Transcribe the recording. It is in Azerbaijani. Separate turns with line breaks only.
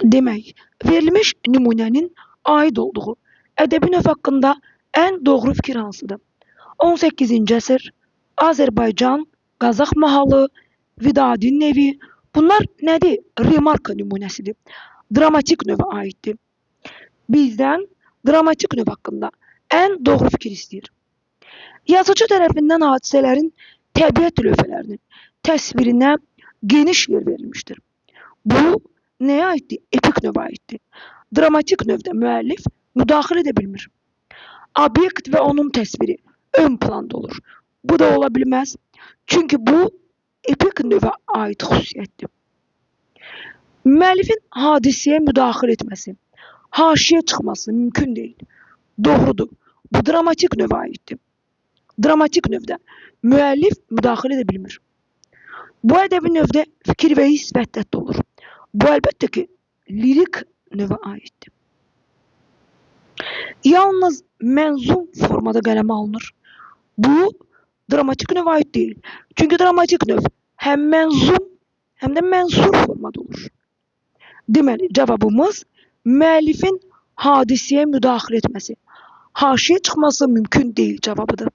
Demək, verilmiş nümunənin aid olduğu ədəbi növ haqqında ən doğru fikir hansıdır? 18-ci əsr, Azərbaycan, Qazax mahalı, Vidadinin evi. Bunlar nədir? Remarka nümunəsidir. Dramatik növə aiddir. Bizdən dramatik növ haqqında ən doğru fikir istəyir. Yazıcı tərəfindən hadisələrin təbiət lövhələrinin təsvirinə geniş yer verilmişdir. Bu nəyə aiddir? Epik növə aiddir. Dramatik növdə müəllif müdaxilə edə bilmir. Obyekt və onun təsviri ön planda olur. Bu da ola bilməz. Çünki bu epik növə aid xüsusiyyətdir. Müəllifin hadisəyə müdaxilə etməsi, haşiyə çıxması mümkün deyil. Doğrudur. Bu dramatik növə aiddir. Dramatik növdə müəllif müdaxilə edə bilmir. Bu ədəbi növdə fikir və hiss vəhdətdə olur. Bu əlbəttə ki, lirik növə aiddir. Yalnız mənzum formada qələmə alınır. Bu dramatik növə aid deyil. Çünki dramatik növ həm mənzum, həm də mənsur formada olur. Deməli, cavabımız müəllifin hadisəyə müdaxilə etməsi, haşiyə çıxması mümkün deyil cavabıdır.